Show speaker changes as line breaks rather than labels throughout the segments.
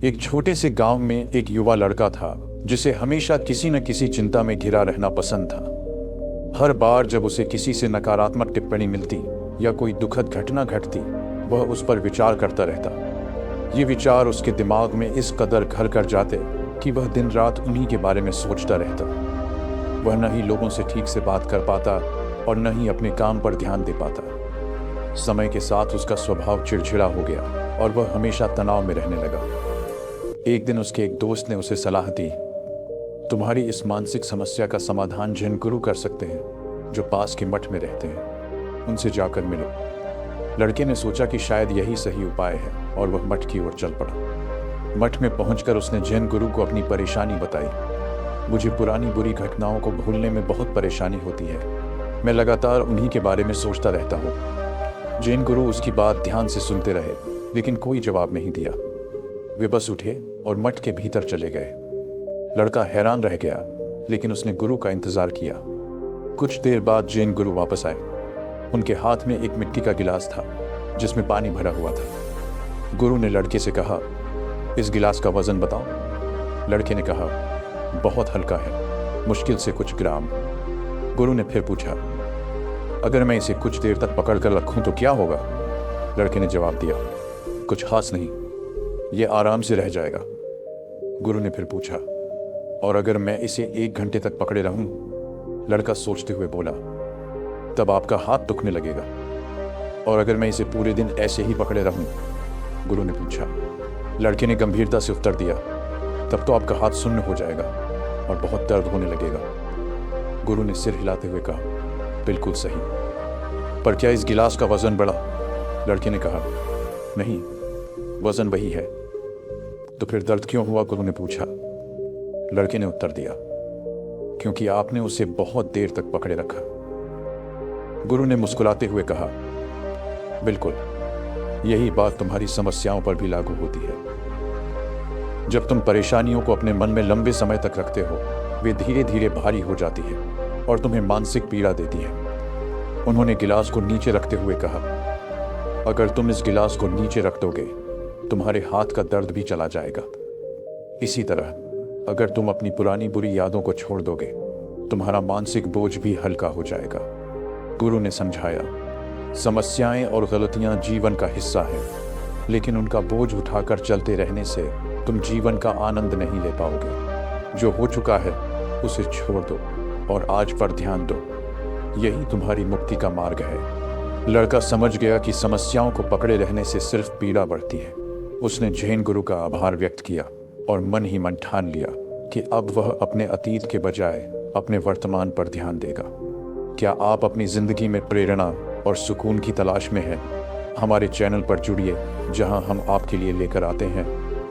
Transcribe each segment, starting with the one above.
एक छोटे से गांव में एक युवा लड़का था जिसे हमेशा किसी न किसी चिंता में घिरा रहना पसंद था। हर बार जब उसे किसी से नकारात्मक टिप्पणी मिलती या कोई दुखद घटना घटती, वह उस पर विचार करता रहता। ये विचार उसके दिमाग में इस कदर घर कर जाते कि वह दिन रात उन्हीं के बारे में सोचता रहता। वह न ही लोगों से ठीक से बात कर पाता और न ही अपने काम पर ध्यान दे पाता। समय के साथ उसका स्वभाव चिड़चिड़ा हो गया और वह हमेशा तनाव में रहने लगा। एक दिन उसके एक दोस्त ने उसे सलाह दी, तुम्हारी इस मानसिक समस्या का समाधान जैन गुरु कर सकते हैं जो पास के मठ में रहते हैं, उनसे जाकर मिलो। लड़के ने सोचा कि शायद यही सही उपाय है और वह मठ की ओर चल पड़ा। मठ में पहुंचकर उसने जैन गुरु को अपनी परेशानी बताई। मुझे पुरानी बुरी घटनाओं को भूलने में बहुत परेशानी होती है। मैं लगातार उन्हीं के बारे में सोचता रहता हूँ। जैन गुरु उसकी बात ध्यान से सुनते रहे, लेकिन कोई जवाब नहीं दिया। वे बस उठे और मठ के भीतर चले गए। लड़का हैरान रह गया, लेकिन उसने गुरु का इंतजार किया। कुछ देर बाद जैन गुरु वापस आए। उनके हाथ में एक मिट्टी का गिलास था जिसमें पानी भरा हुआ था। गुरु ने लड़के से कहा, इस गिलास का वजन बताओ। लड़के ने कहा, बहुत हल्का है, मुश्किल से कुछ ग्राम। गुरु ने फिर पूछा, अगर मैं इसे कुछ देर तक पकड़ कर रखूं तो क्या होगा? लड़के ने जवाब दिया, कुछ खास नहीं, ये आराम से रह जाएगा। गुरु ने फिर पूछा, और अगर मैं इसे 1 घंटे तक पकड़े रहूं? लड़का सोचते हुए बोला, तब आपका हाथ दुखने लगेगा। और अगर मैं इसे पूरे दिन ऐसे ही पकड़े रहूं? गुरु ने पूछा। लड़के ने गंभीरता से उत्तर दिया, तब तो आपका हाथ शून्य हो जाएगा और बहुत दर्द होने लगेगा। गुरु ने सिर हिलाते हुए कहा, बिल्कुल सही, पर क्या इस गिलास का वजन बढ़ा? लड़के ने कहा, नहीं, वजन वही है। तो फिर दर्द क्यों हुआ? गुरु ने पूछा। लड़के ने उत्तर दिया, क्योंकि आपने उसे बहुत देर तक पकड़े रखा। गुरु ने मुस्कुराते हुए कहा, बिल्कुल, यही बात तुम्हारी समस्याओं पर भी लागू होती है। जब तुम परेशानियों को अपने मन में लंबे समय तक रखते हो, वे धीरे धीरे भारी हो जाती है और तुम्हें मानसिक पीड़ा देती है। उन्होंने गिलास को नीचे रखते हुए कहा, अगर तुम इस गिलास को नीचे रख दोगे, तुम्हारे हाथ का दर्द भी चला जाएगा। इसी तरह अगर तुम अपनी पुरानी बुरी यादों को छोड़ दोगे, तुम्हारा मानसिक बोझ भी हल्का हो जाएगा। गुरु ने समझाया, समस्याएं और गलतियां जीवन का हिस्सा है, लेकिन उनका बोझ उठाकर चलते रहने से तुम जीवन का आनंद नहीं ले पाओगे। जो हो चुका है उसे छोड़ दो और आज पर ध्यान दो, यही तुम्हारी मुक्ति का मार्ग है। लड़का समझ गया कि समस्याओं को पकड़े रहने से सिर्फ पीड़ा बढ़ती है। उसने जैन गुरु का आभार व्यक्त किया और मन ही मन ठान लिया कि अब वह अपने अतीत के बजाय अपने वर्तमान पर ध्यान देगा। क्या आप अपनी जिंदगी में प्रेरणा और सुकून की तलाश में हैं? हमारे चैनल पर जुड़िए, जहां हम आपके लिए लेकर आते हैं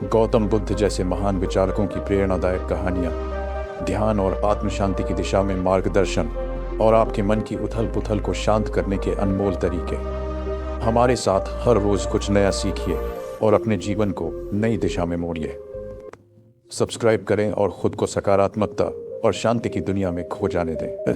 गौतम बुद्ध जैसे महान विचारकों की प्रेरणादायक कहानियां, ध्यान और आत्म शांति की दिशा में मार्गदर्शन और आपके मन की उथल पुथल को शांत करने के अनमोल तरीके। हमारे साथ हर रोज कुछ नया सीखिए और अपने जीवन को नई दिशा में मोड़िए। सब्सक्राइब करें और खुद को सकारात्मकता और शांति की दुनिया में खो जाने दें।